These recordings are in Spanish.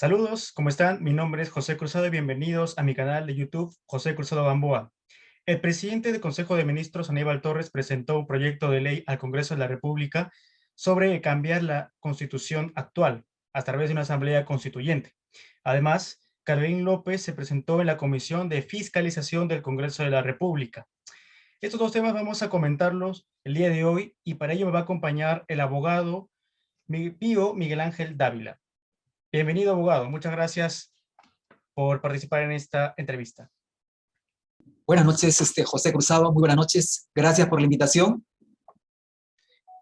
Saludos, ¿cómo están? Mi nombre es José Cruzado y bienvenidos a mi canal de YouTube, José Cruzado Gamboa. El presidente del Consejo de Ministros, Aníbal Torres, presentó un proyecto de ley al Congreso de la República sobre cambiar la Constitución actual a través de una asamblea constituyente. Además, Carolín López se presentó en la Comisión de Fiscalización del Congreso de la República. Estos dos temas vamos a comentarlos el día de hoy y para ello me va a acompañar el abogado Pío Miguel Ángel Dávila. Bienvenido, abogado. Muchas gracias por participar en esta entrevista. Buenas noches, José Cruzado. Muy buenas noches. Gracias por la invitación.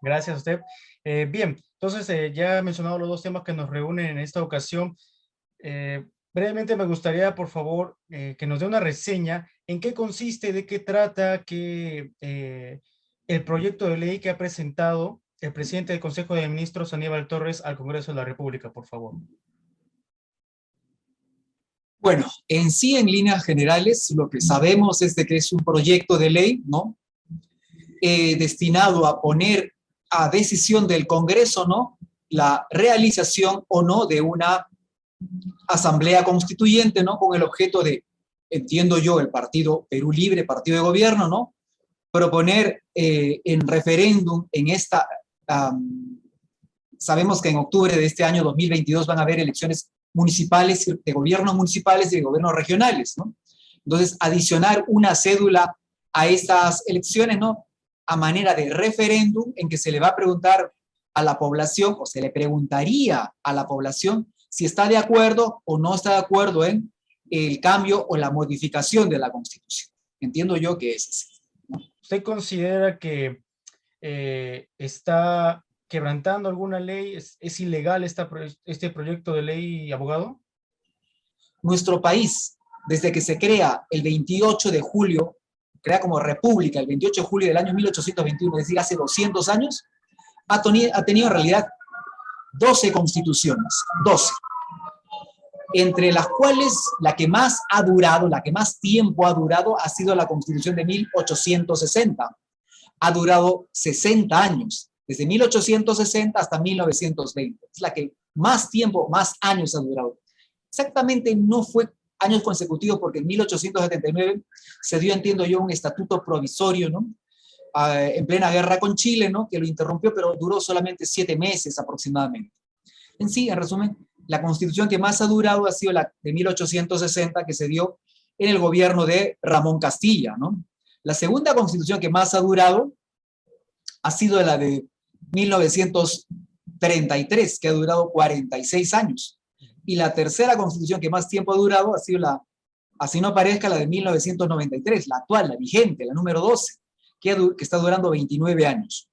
Gracias a usted. Bien, entonces ya he mencionado los dos temas que nos reúnen en esta ocasión. Brevemente me gustaría, por favor, que nos dé una reseña en qué consiste, de qué trata el proyecto de ley que ha presentado el presidente del Consejo de Ministros, Aníbal Torres, al Congreso de la República, por favor. Bueno, en sí, en líneas generales, lo que sabemos es de que es un proyecto de ley, ¿no? Destinado a poner a decisión del Congreso, ¿no?, la realización o no de una asamblea constituyente, ¿no?, con el objeto de, entiendo yo, el Partido Perú Libre, partido de gobierno, ¿no?, proponer en referéndum en esta... sabemos que en octubre de este año 2022 van a haber elecciones municipales, de gobiernos municipales y de gobiernos regionales, ¿no? Entonces, adicionar una cédula a estas elecciones, ¿no?, a manera de referéndum en que se le va a preguntar a la población, o se le preguntaría a la población si está de acuerdo o no está de acuerdo en el cambio o la modificación de la Constitución. Entiendo yo que es así, ¿no? ¿Usted considera que está quebrantando alguna ley? ¿Es ilegal este proyecto de ley, abogado? Nuestro país, desde que se crea el 28 de julio, crea como república el 28 de julio del año 1821, es decir, hace 200 años, ha tenido en realidad 12 constituciones, 12. Entre las cuales la que más ha durado, la que más tiempo ha durado, ha sido la Constitución de 1860. Ha durado 60 años, desde 1860 hasta 1920. Es la que más tiempo, más años ha durado. Exactamente no fue años consecutivos, porque en 1879 se dio, entiendo yo, un estatuto provisorio, ¿no?, en plena guerra con Chile, ¿no?, que lo interrumpió, pero duró solamente 7 meses aproximadamente. En sí, en resumen, la constitución que más ha durado ha sido la de 1860, que se dio en el gobierno de Ramón Castilla, ¿no? La segunda constitución que más ha durado ha sido la de 1933, que ha durado 46 años. Y la tercera constitución que más tiempo ha durado ha sido la, así no parezca, la de 1993, la actual, la vigente, la número 12, que está durando 29 años.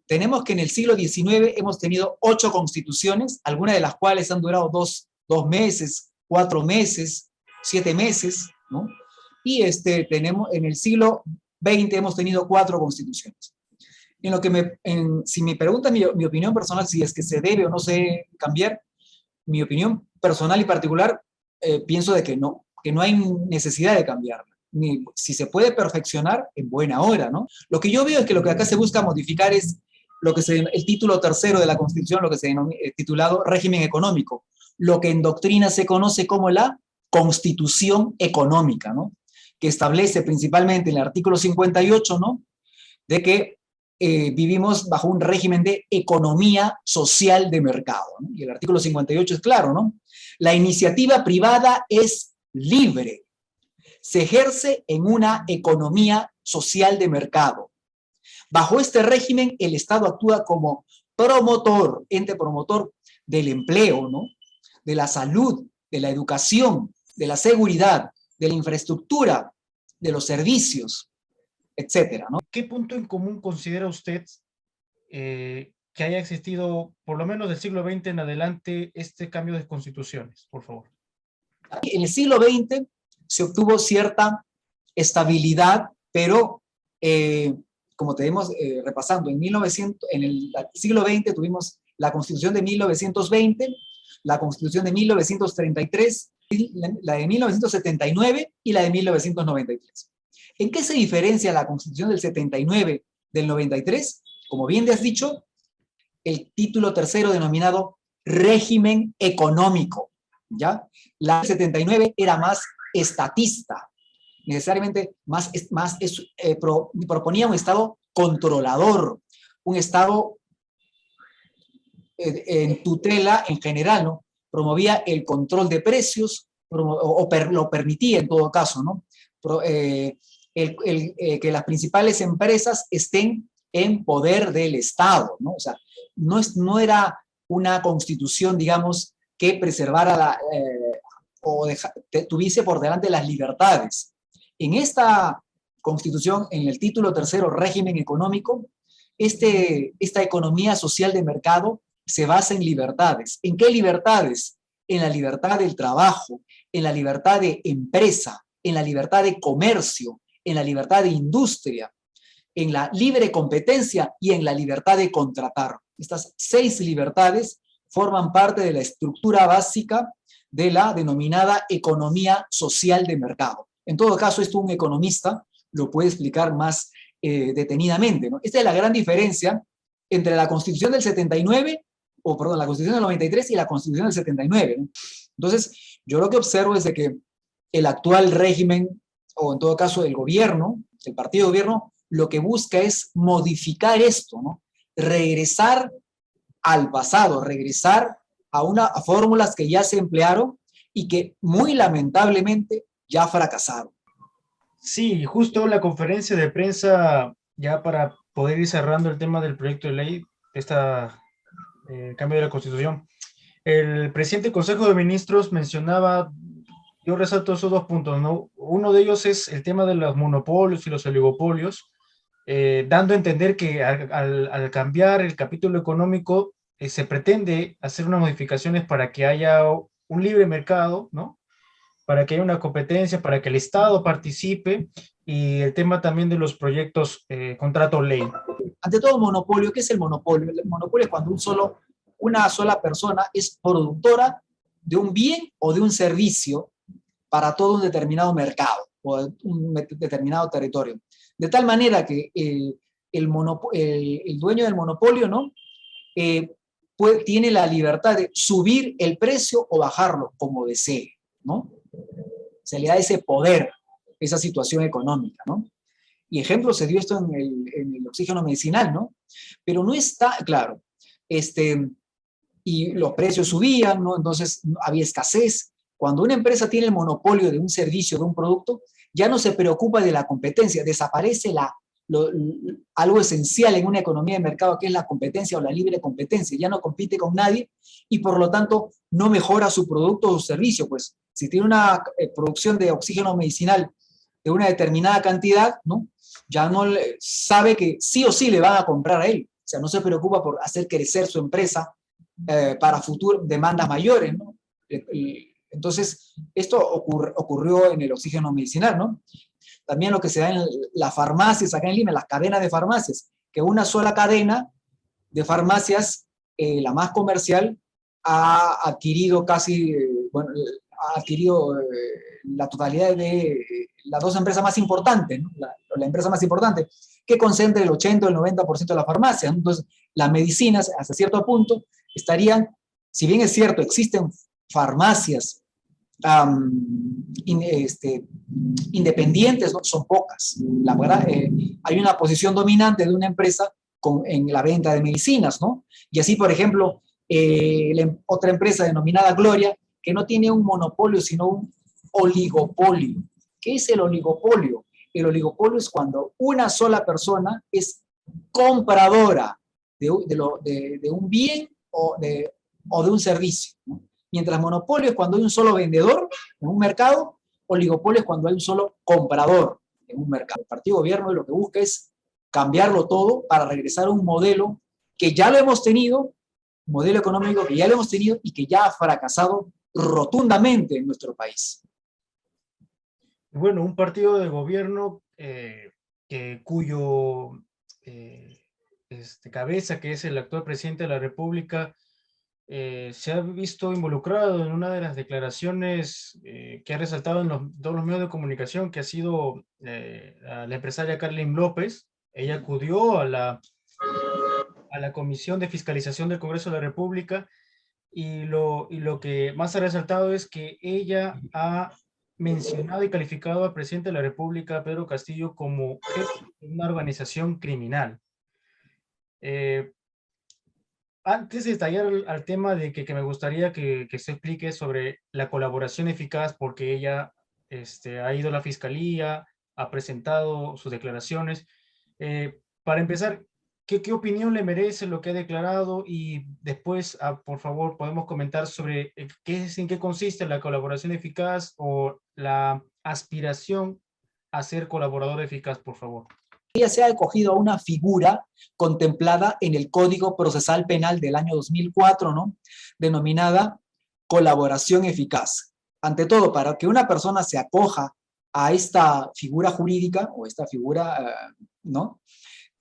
Tenemos que en el siglo XIX hemos tenido 8 constituciones, algunas de las cuales han durado 2 meses, 4 meses, 7 meses, ¿no? Y tenemos, en el siglo XX hemos tenido 4 constituciones. En lo que si me preguntan mi opinión personal, si es que se debe o no se debe cambiar, mi opinión personal y particular, pienso de que no hay necesidad de cambiarla. Si se puede perfeccionar, en buena hora, ¿no? Lo que yo veo es que lo que acá se busca modificar es el título tercero de la Constitución, lo que se denomina titulado régimen económico, lo que en doctrina se conoce como la Constitución económica, ¿no?, que establece principalmente en el artículo 58, ¿no?, de que vivimos bajo un régimen de economía social de mercado, ¿no? Y el artículo 58 es claro, ¿no? La iniciativa privada es libre, se ejerce en una economía social de mercado. Bajo este régimen, el Estado actúa como promotor, ente promotor del empleo, ¿no?, de la salud, de la educación, de la seguridad, de la infraestructura, de los servicios, etcétera, ¿no? ¿Qué punto en común considera usted que haya existido, por lo menos del siglo XX en adelante, este cambio de constituciones, por favor? En el siglo XX se obtuvo cierta estabilidad, pero como tenemos repasando, en el siglo XX tuvimos la Constitución de 1920, la Constitución de 1933, la de 1979 y la de 1993. ¿En qué se diferencia la Constitución del 79 del 93? Como bien te has dicho, el título tercero denominado régimen económico. ¿ya? La del 79 era más estatista, necesariamente proponía un Estado controlador, un Estado en tutela en general, ¿no? Promovía el control de precios, lo permitía en todo caso, ¿no? Que las principales empresas estén en poder del Estado, ¿no? O sea, no era una constitución, digamos, que preservara tuviese por delante las libertades. En esta constitución, en el título tercero, régimen económico, esta economía social de mercado se basa en libertades. ¿En qué libertades? En la libertad del trabajo, en la libertad de empresa, en la libertad de comercio, en la libertad de industria, en la libre competencia y en la libertad de contratar. Estas 6 libertades forman parte de la estructura básica de la denominada economía social de mercado. En todo caso, esto un economista lo puede explicar más detenidamente, ¿no? Esta es la gran diferencia entre la Constitución del 79, la Constitución del 93 y la Constitución del 79, ¿no? Entonces, yo lo que observo es de que el actual régimen, o en todo caso el gobierno, el partido de gobierno, lo que busca es modificar esto, ¿no? Regresar al pasado, regresar a fórmulas que ya se emplearon y que muy lamentablemente ya fracasaron. Sí, justo la conferencia de prensa, ya para poder ir cerrando el tema del proyecto de ley, cambio de la Constitución, el presidente del Consejo de Ministros mencionaba, yo resalto esos 2 puntos, ¿no? Uno de ellos es el tema de los monopolios y los oligopolios, dando a entender que al cambiar el capítulo económico, se pretende hacer unas modificaciones para que haya un libre mercado, ¿no? Para que haya una competencia, para que el Estado participe, y el tema también de los proyectos contrato ley. Ante todo, monopolio, ¿qué es el monopolio? El monopolio es cuando una sola persona es productora de un bien o de un servicio para todo un determinado mercado o un determinado territorio. De tal manera que el dueño del monopolio, ¿no? Tiene la libertad de subir el precio o bajarlo como desee, ¿no? Se le da ese poder, esa situación económica, ¿no? Y ejemplo se dio esto en el oxígeno medicinal, ¿no? Pero no está, claro, y los precios subían, ¿no? Entonces había escasez. Cuando una empresa tiene el monopolio de un servicio, de un producto, ya no se preocupa de la competencia, desaparece algo esencial en una economía de mercado, que es la competencia o la libre competencia. Ya no compite con nadie y por lo tanto no mejora su producto o su servicio. Pues si tiene una producción de oxígeno medicinal de una determinada cantidad, ¿no? Ya no sabe que sí o sí le van a comprar a él. O sea, no se preocupa por hacer crecer su empresa para futuras demandas mayores, ¿no? Entonces, esto ocurrió en el oxígeno medicinal, ¿no? También lo que se da en las farmacias acá en Lima, las cadenas de farmacias, que una sola cadena de farmacias, la más comercial, ha adquirido ha adquirido la totalidad de las 2 empresas más importantes, ¿no? La empresa más importante, que concentra el 80 o el 90% de las farmacias, ¿no? Entonces, las medicinas, hasta cierto punto, estarían, si bien es cierto, existen farmacias independientes, ¿no? Son pocas. La verdad, hay una posición dominante de una empresa en la venta de medicinas, ¿no? Y así, por ejemplo, otra empresa denominada Gloria, que no tiene un monopolio, sino un oligopolio. ¿Qué es el oligopolio? El oligopolio es cuando una sola persona es compradora de un bien o de un servicio, ¿no? Mientras monopolio es cuando hay un solo vendedor en un mercado, oligopolio es cuando hay un solo comprador en un mercado. El partido gobierno lo que busca es cambiarlo todo para regresar a un modelo que ya lo hemos tenido, un modelo económico que ya lo hemos tenido y que ya ha fracasado rotundamente en nuestro país. Bueno, un partido de gobierno cuyo cabeza, que es el actual presidente de la República, se ha visto involucrado en una de las declaraciones que ha resaltado en todos los medios de comunicación, que ha sido la empresaria Carlin López. Ella acudió a la Comisión de Fiscalización del Congreso de la República y lo que más ha resaltado es que ella ha mencionado y calificado al presidente de la República, Pedro Castillo, como jefe de una organización criminal. Eh, Antes de estallar al tema de que me gustaría que se explique sobre la colaboración eficaz, porque ella ha ido a la fiscalía, ha presentado sus declaraciones. Para empezar, ¿qué opinión le merece lo que ha declarado? Y después, por favor, podemos comentar sobre en qué consiste la colaboración eficaz o la aspiración a ser colaborador eficaz, por favor. Ella se ha acogido a una figura contemplada en el Código Procesal Penal del año 2004, ¿no? Denominada colaboración eficaz. Ante todo, para que una persona se acoja a esta figura jurídica o esta figura, ¿no?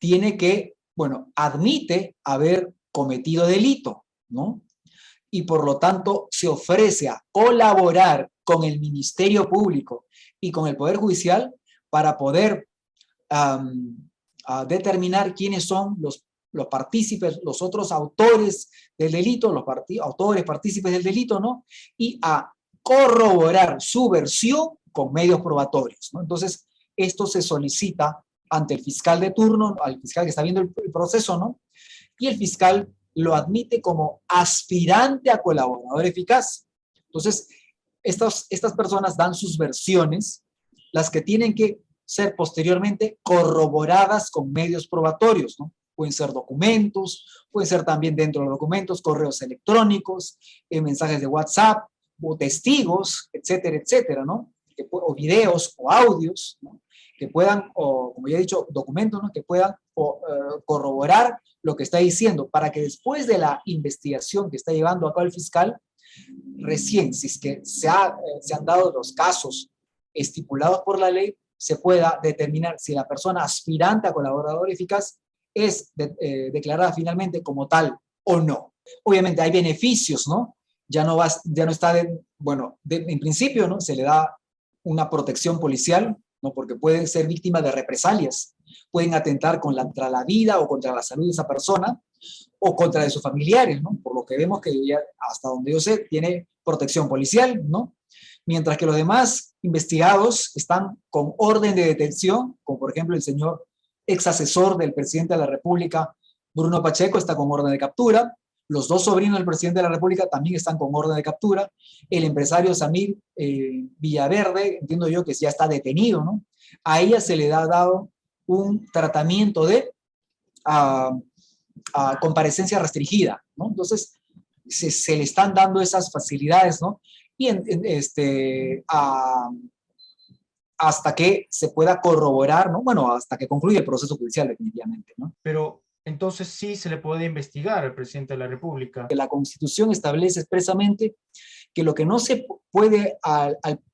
Tiene que, bueno, admite haber cometido delito, ¿no? Y por lo tanto se ofrece a colaborar con el Ministerio Público y con el Poder Judicial para poder a determinar quiénes son los partícipes, los otros autores del delito, los autores partícipes del delito, ¿no? Y a corroborar su versión con medios probatorios, ¿no? Entonces, esto se solicita ante el fiscal de turno, al fiscal que está viendo el proceso, ¿no? Y el fiscal lo admite como aspirante a colaborador eficaz. Entonces, estas personas dan sus versiones, las que tienen que ser posteriormente corroboradas con medios probatorios, ¿no? Pueden ser documentos, pueden ser también dentro de los documentos correos electrónicos, mensajes de WhatsApp, o testigos, etcétera, etcétera, ¿no? O videos o audios, ¿no? Que puedan, o como ya he dicho, documentos, ¿no? Que puedan corroborar lo que está diciendo, para que después de la investigación que está llevando a cabo el fiscal, recién, si es que se han dado los casos estipulados por la ley, se pueda determinar si la persona aspirante a colaborador eficaz es declarada finalmente como tal o no. Obviamente hay beneficios, ¿no? Ya no está, en principio, ¿no? Se le da una protección policial, ¿no? Porque pueden ser víctimas de represalias, pueden atentar contra la vida o contra la salud de esa persona o contra de sus familiares, ¿no? Por lo que vemos que ya, hasta donde yo sé, tiene protección policial, ¿no? Mientras que los demás investigados están con orden de detención, como por ejemplo el señor ex asesor del presidente de la República, Bruno Pacheco, está con orden de captura, los dos sobrinos del presidente de la República también están con orden de captura, el empresario Samir Villaverde, entiendo yo que ya está detenido, ¿no? A ella se le ha dado un tratamiento de comparecencia restringida, ¿no? Entonces, se le están dando esas facilidades, ¿no? Y hasta que se pueda corroborar, ¿no? Bueno, hasta que concluya el proceso judicial, definitivamente, ¿no? Pero entonces sí se le puede investigar al presidente de la República. Que la Constitución establece expresamente que lo que no se puede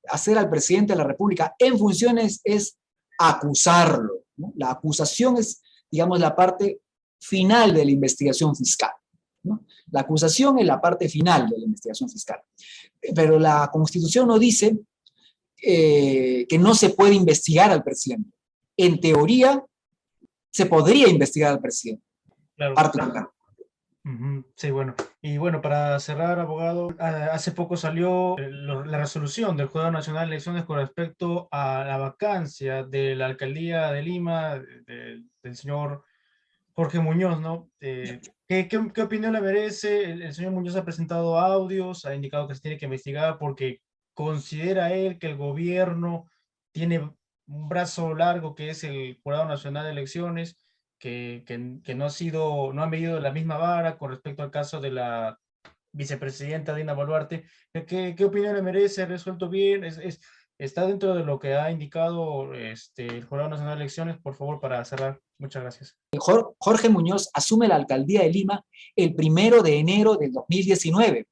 hacer al presidente de la República en funciones es acusarlo, ¿no? La acusación es, digamos, la parte final de la investigación fiscal, ¿no? La acusación es la parte final de la investigación fiscal. Pero la Constitución no dice que no se puede investigar al presidente. En teoría, se podría investigar al presidente. Claro. Particular. Sí, bueno. Y bueno, para cerrar, abogado, hace poco salió la resolución del Jurado Nacional de Elecciones con respecto a la vacancia de la alcaldía de Lima del señor Jorge Muñoz, ¿no? ¿Qué opinión le merece? El señor Muñoz ha presentado audios, ha indicado que se tiene que investigar porque considera él que el gobierno tiene un brazo largo que es el Jurado Nacional de Elecciones, que no ha medido la misma vara con respecto al caso de la vicepresidenta Dina Boluarte. ¿Qué opinión le merece? ¿Ha resuelto bien? ¿Está dentro de lo que ha indicado el Jurado Nacional de Elecciones? Por favor, para cerrar. Muchas gracias. Jorge Muñoz asume la alcaldía de Lima el 1 de enero del 2019.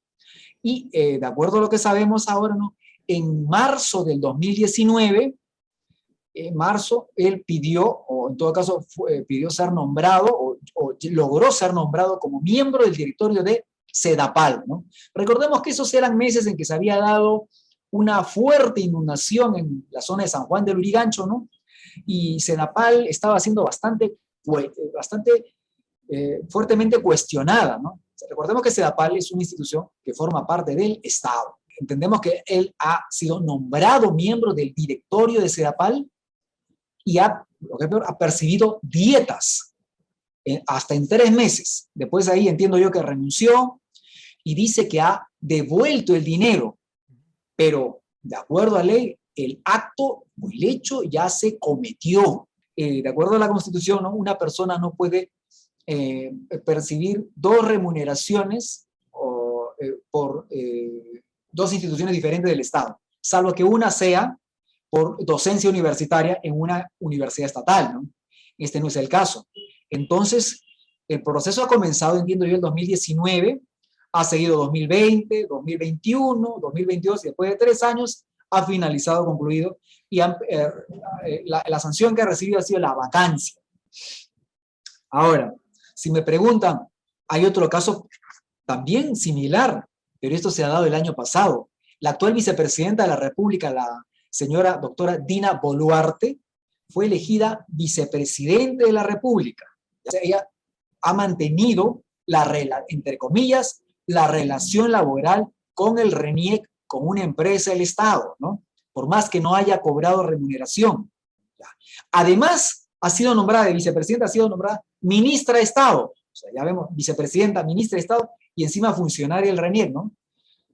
Y de acuerdo a lo que sabemos ahora, ¿no? En marzo del 2019, él pidió, o en todo caso pidió ser nombrado, o logró ser nombrado como miembro del directorio de Sedapal, ¿no? Recordemos que esos eran meses en que se había dado una fuerte inundación en la zona de San Juan del Lurigancho, ¿no? Y Sedapal estaba siendo bastante fuertemente cuestionada, ¿no? Recordemos que SEDAPAL es una institución que forma parte del Estado. Entendemos que él ha sido nombrado miembro del directorio de SEDAPAL y lo que es peor, ha percibido dietas hasta en 3 meses. Después ahí entiendo yo que renunció y dice que ha devuelto el dinero, pero de acuerdo a ley, el acto o el hecho ya se cometió. De acuerdo a la Constitución, ¿no? Una persona no puede percibir 2 remuneraciones por 2 instituciones diferentes del Estado, salvo que una sea por docencia universitaria en una universidad estatal, ¿no? Este no es el caso. Entonces, el proceso ha comenzado, entiendo yo, el 2019, ha seguido 2020, 2021, 2022, y después de 3 años ha finalizado, concluido, y la sanción que ha recibido ha sido la vacancia. Ahora, si me preguntan, hay otro caso también similar, pero esto se ha dado el año pasado. La actual vicepresidenta de la República, la señora doctora Dina Boluarte, fue elegida vicepresidente de la República. O sea, ella ha mantenido, entre comillas, la relación laboral con el RENIEC, con una empresa del Estado, ¿no? Por más que no haya cobrado remuneración. Además, ha sido nombrada de vicepresidenta, ha sido nombrada ministra de Estado. O sea, ya vemos, vicepresidenta, ministra de Estado y encima funcionaria del RENIEC, ¿no?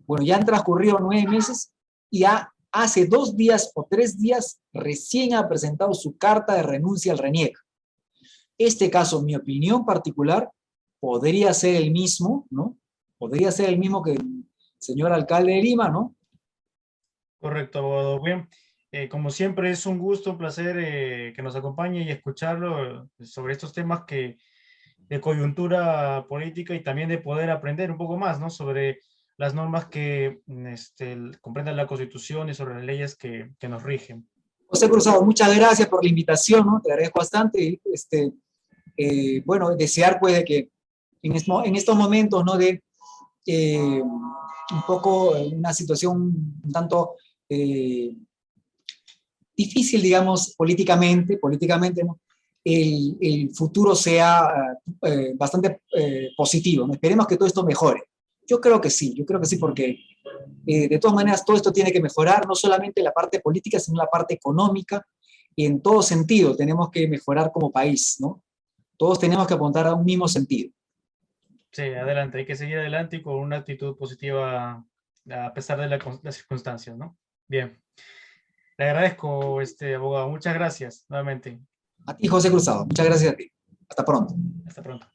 Bueno, ya han transcurrido 9 meses y hace 2 días o 3 días recién ha presentado su carta de renuncia al RENIEC. Este caso, en mi opinión particular, podría ser el mismo, ¿no? Podría ser el mismo que el señor alcalde de Lima, ¿no? Correcto, abogado. Bien, como siempre es un gusto, un placer que nos acompañe y escucharlo sobre estos temas de coyuntura política y también de poder aprender un poco más, ¿no? Sobre las normas que comprendan la Constitución y sobre las leyes que nos rigen. José Cruzado, muchas gracias por la invitación, ¿no? Te agradezco bastante. Bueno, desear pues de que en estos momentos, ¿no? De un poco una situación un tanto difícil, digamos, políticamente, ¿no? El futuro sea bastante positivo, ¿no? Esperemos que todo esto mejore. Yo creo que sí, porque de todas maneras todo esto tiene que mejorar, no solamente la parte política, sino la parte económica, y en todo sentido tenemos que mejorar como país, ¿no? Todos tenemos que apuntar a un mismo sentido. Sí, adelante, hay que seguir adelante y con una actitud positiva a pesar de las circunstancias, ¿no? Bien, le agradezco, abogado, muchas gracias nuevamente. A ti, José Cruzado, muchas gracias a ti. Hasta pronto. Hasta pronto.